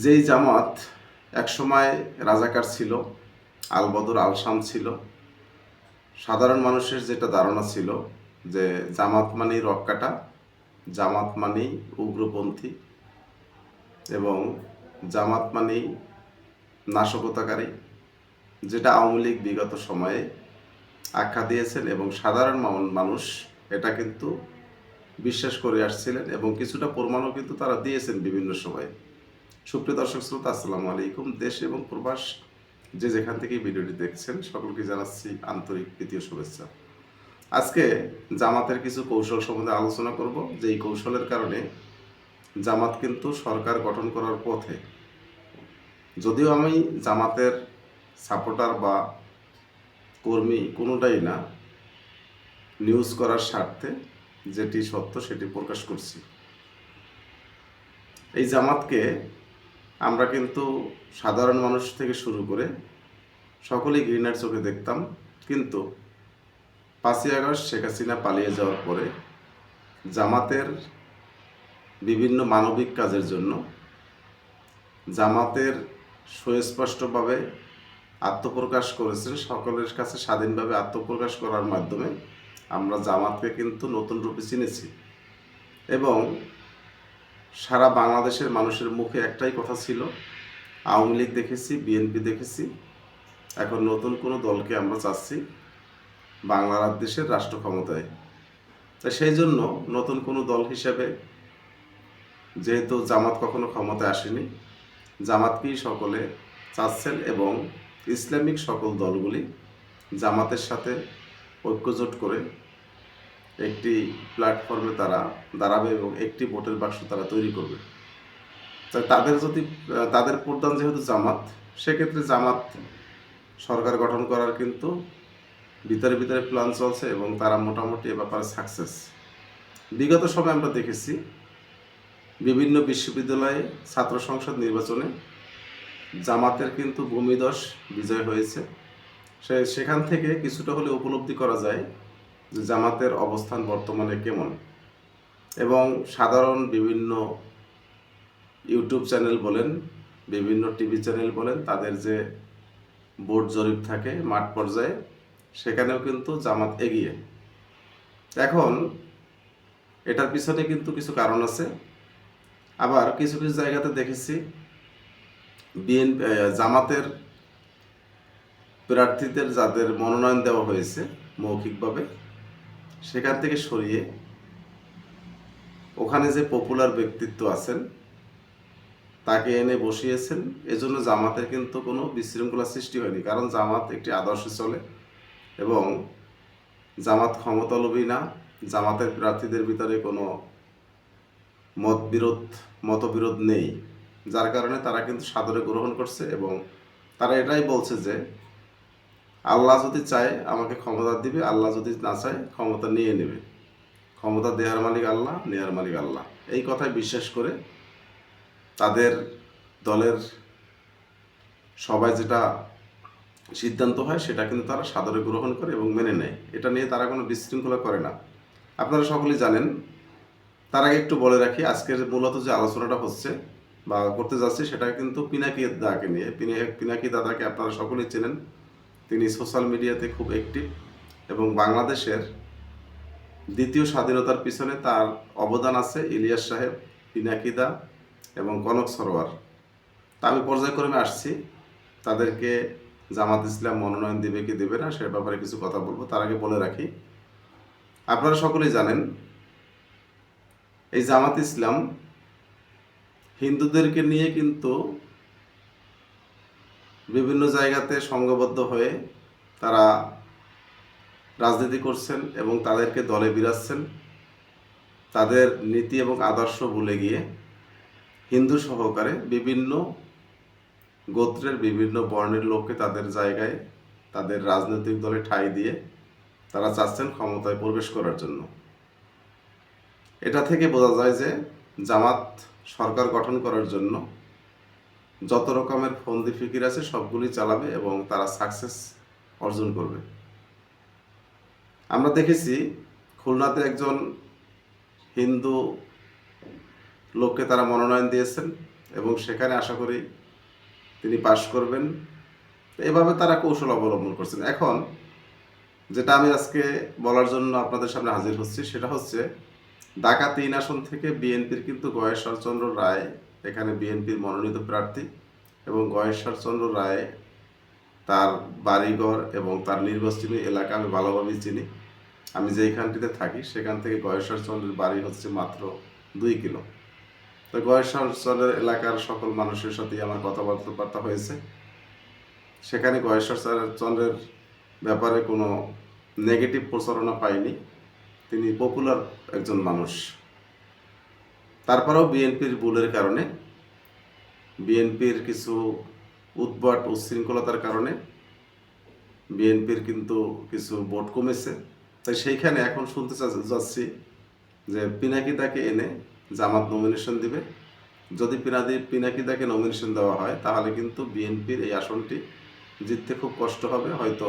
যেই জামাত একসময় রাজাকার ছিল, আলবদর আলশাম ছিল, সাধারণ মানুষের যেটা ধারণা ছিল যে জামাত মানেই রক্কাটা, জামাত মানেই উগ্রপন্থী এবং জামাত মানেই নাশকতাকারী, যেটা আওয়ামী লীগ বিগত সময়ে আখ্যা দিয়েছেন এবং সাধারণ মানুষ এটা কিন্তু বিশ্বাস করে আসছিলেন এবং কিছুটা প্রমাণও কিন্তু তারা দিয়েছেন বিভিন্ন সময়ে। সুপ্রিয় দর্শক শ্রোতা, আসসালামু আলাইকুম। দেশ এবং প্রবাস যে যেখান থেকে ভিডিওটি দেখছেন সকলকে জানাচ্ছি আন্তরিক প্রীতি ও শুভেচ্ছা। আজকে জামাতের কিছু কৌশল সম্বন্ধে আলোচনা করব, যে এই কৌশলের কারণে জামাত কিন্তু সরকার গঠন করার পথে। যদিও আমি জামাতের সাপোর্টার বা কর্মী কোনোটাই না, নিউজ করার স্বার্থে যেটি সত্য সেটি প্রকাশ করছি। এই জামাতকে আমরা কিন্তু সাধারণ মানুষ থেকে শুরু করে সকলেই ঘৃণার চোখে দেখতাম, কিন্তু 5ই আগস্ট শেখ হাসিনা পালিয়ে যাওয়ার পরে জামাতের বিভিন্ন মানবিক কাজের জন্য জামাতের সুস্পষ্টভাবে আত্মপ্রকাশ করেছেন, সকলের কাছে স্বাধীনভাবে আত্মপ্রকাশ করার মাধ্যমে আমরা জামাতকে কিন্তু নতুন রূপে চিনেছি এবং সারা বাংলাদেশের মানুষের মুখে একটাই কথা ছিল, আওয়ামী লীগ দেখেছি, বিএনপি দেখেছি, এখন নতুন কোনো দলকে আমরা চাচ্ছি বাংলার দেশের রাষ্ট্র ক্ষমতায়। তাই সেই জন্য নতুন কোনো দল হিসেবে, যেহেতু জামাত কখনো ক্ষমতায় আসেনি, জামাতকেই সকলে চাচ্ছেন এবং ইসলামিক সকল দলগুলি জামাতের সাথে ঐক্যজোট করে একটি প্ল্যাটফর্মে তারা দাঁড়াবে এবং একটি ভোটের বাক্স তারা তৈরি করবে। তাই তাদের প্রধান যেহেতু জামাত, সেক্ষেত্রে জামাত সরকার গঠন করার কিন্তু ভিতরে ভিতরে প্ল্যান চলছে এবং তারা মোটামুটি এ ব্যাপারে সাকসেস। বিগত সময় আমরা দেখেছি বিভিন্ন বিশ্ববিদ্যালয়ে ছাত্র সংসদ নির্বাচনে জামাতের কিন্তু ভূমিধস বিজয় হয়েছে। সেখান থেকে কিছুটা হলে উপলব্ধি করা যায় যে জামাতের অবস্থান বর্তমানে কেমন। এবং সাধারণ বিভিন্ন ইউটিউব চ্যানেল বলেন, বিভিন্ন টিভি চ্যানেল বলেন, তাদের যে ভোট জরিপ থাকে মাঠ পর্যায়ে, সেখানেও কিন্তু জামাত এগিয়ে। এখন এটার পিছনে কিন্তু কিছু কারণ আছে। আবার কিছু কিছু জায়গাতে দেখেছি জামাতের প্রার্থীদের যাদের মনোনয়ন দেওয়া হয়েছে মৌখিকভাবে, সেখান থেকে সরিয়ে ওখানে যে পপুলার ব্যক্তিত্ব আছেন তাকে এনে বসিয়েছেন। এজন্য জামাতের কিন্তু কোনো বিশৃঙ্খলা সৃষ্টি হয়নি, কারণ জামাত একটি আদর্শে চলে এবং জামাত ক্ষমতালোভী না। জামাতের প্রার্থীদের ভিতরে কোনো মতবিরোধ নেই, যার কারণে তারা কিন্তু সাদরে গ্রহণ করছে এবং তারা এটাই বলছে যে আল্লাহ যদি চায় আমাকে ক্ষমতা দিবে, আল্লাহ যদি না চায় ক্ষমতা নিয়ে নেবে। ক্ষমতা দেওয়ার মালিক আল্লাহ, নেওয়ার মালিক আল্লাহ। এই কথায় বিশ্বাস করে তাদের দলের সবাই যেটা সিদ্ধান্ত হয় সেটা কিন্তু তারা সাদরে গ্রহণ করে এবং মেনে নেয়। এটা নিয়ে তারা কোনো বিশৃঙ্খলা করে না। আপনারা সকলেই জানেন। তার আগে একটু বলে রাখি, আজকের মূলত যে আলোচনাটা হচ্ছে বা করতে যাচ্ছি সেটা কিন্তু পিনাকি দাদাকে নিয়ে। পিনাকি দাদাকে আপনারা সকলেই চেনেন। তিনি সোশ্যাল মিডিয়াতে খুব অ্যাক্টিভ এবং বাংলাদেশের দ্বিতীয় স্বাধীনতার পিছনে তার অবদান আছে। ইলিয়াস সাহেব, পিনাকি দা এবং কনক সরোয়ার। তা আমি পর্যায়ক্রমে আসছি, তাদেরকে জামাত ইসলাম মনোনয়ন দেবে কি দেবে না সে ব্যাপারে কিছু কথা বলবো। তার আগে বলে রাখি, আপনারা সকলেই জানেন এই জামাত ইসলাম হিন্দুদেরকে নিয়ে কিন্তু বিভিন্ন জায়গাতে সংঘবদ্ধ হয়ে তারা রাজনীতি করছেন এবং তাদেরকে দলে বিরাজছেন। তাদের নীতি এবং আদর্শ ভুলে গিয়ে হিন্দু সহকারে বিভিন্ন গোত্রের বিভিন্ন বর্ণের লোককে তাদের জায়গায় তাদের রাজনৈতিক দলে ঠাঁই দিয়ে তারা চাচ্ছেন ক্ষমতায় প্রবেশ করার জন্য। এটা থেকে বোঝা যায় যে জামাত সরকার গঠন করার জন্য যত রকমের ফন্দি ফিকির আছে সবগুলি চালাবে এবং তারা সাকসেস অর্জন করবে। আমরা দেখেছি খুলনাতে একজন হিন্দু লোককে তারা মনোনয়ন দিয়েছেন এবং সেখানে আশা করি তিনি পাশ করবেন। এভাবে তারা কৌশল অবলম্বন করছেন। এখন যেটা আমি আজকে বলার জন্য আপনাদের সামনে হাজির হচ্ছি সেটা হচ্ছে ঢাকা ৩ আসন থেকে বিএনপির কিন্তু গয়েশ্বরচন্দ্র রায় এখানে বিএনপির মনোনীত প্রার্থী এবং গয়েশ্বরচন্দ্র রায় তার বাড়িঘর এবং তার নির্বাচনী এলাকা আমি ভালোভাবেই চিনি। আমি যেইখানটিতে থাকি সেখান থেকে গয়েশ্বরচন্দ্রের বাড়ি হচ্ছে মাত্র 2 কিলো। তো গয়েশ্বরচন্দ্রের এলাকার সকল মানুষের সাথেই আমার কথাবার্তা হয়েছে। সেখানে গয়েশ্বরচন্দ্রের ব্যাপারে কোনো নেগেটিভ প্রচারণা পাইনি। তিনি পপুলার একজন মানুষ। তারপরেও বিএনপির ভুলের কারণে, বিএনপির কিছু উদ্ভট উচ্ছৃঙ্খলতার কারণে বিএনপির কিন্তু কিছু ভোট কমেছে। তাই সেইখানে এখন শুনতে যাচ্ছি যে পিনাকিদাকে এনে জামাত নমিনেশন দিবে। যদি পিনাকিদাকে নমিনেশন দেওয়া হয় তাহলে কিন্তু বিএনপির এই আসনটি জিততে খুব কষ্ট হবে, হয়তো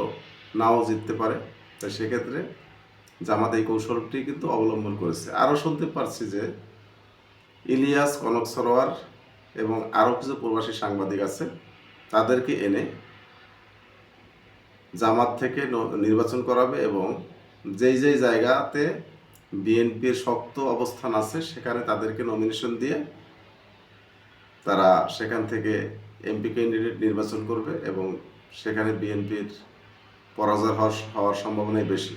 নাও জিততে পারে। তাই সেক্ষেত্রে জামাত এই কৌশলটি কিন্তু অবলম্বন করেছে। আরও শুনতে পারছি যে ইলিয়াস, কনক সরোয়ার এবং আরও কিছু প্রবাসী সাংবাদিক আছে, তাদেরকে এনে জামাত থেকে নির্বাচন করাবে এবং যেই জায়গাতে বিএনপির শক্ত অবস্থান আছে সেখানে তাদেরকে নমিনেশন দিয়ে তারা সেখান থেকে এমপি ক্যান্ডিডেট নির্বাচন করবে এবং সেখানে বিএনপির পরাজয় হওয়ার সম্ভাবনাই বেশি।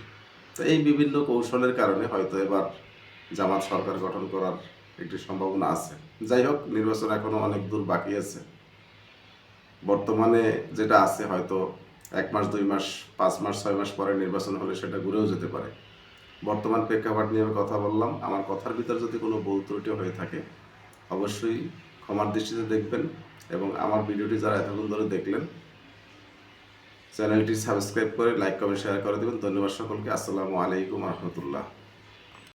তো এই বিভিন্ন কৌশলের কারণে হয়তো এবার জামাত সরকার গঠন করার একটি সম্ভাবনা আছে। যাই হোক, নির্বাচন এখনও অনেক দূর বাকি আছে। বর্তমানে যেটা আছে হয়তো 1 মাস, 2 মাস, 5 মাস, 6 মাস পরে নির্বাচন হলে সেটা ঘুরেও যেতে পারে। বর্তমান প্রেক্ষাপট নিয়ে আমি কথা বললাম। আমার কথার ভিতর যদি কোনো ভুল ত্রুটি হয়ে থাকে অবশ্যই ক্ষমার দৃষ্টিতে দেখবেন এবং আমার ভিডিওটি যারা এতক্ষণ ধরে দেখলেন চ্যানেলটি সাবস্ক্রাইব করে লাইক, কমেন্ট, শেয়ার করে দেবেন। ধন্যবাদ সকলকে। আসসালামু আলাইকুম রহমতুল্লাহ।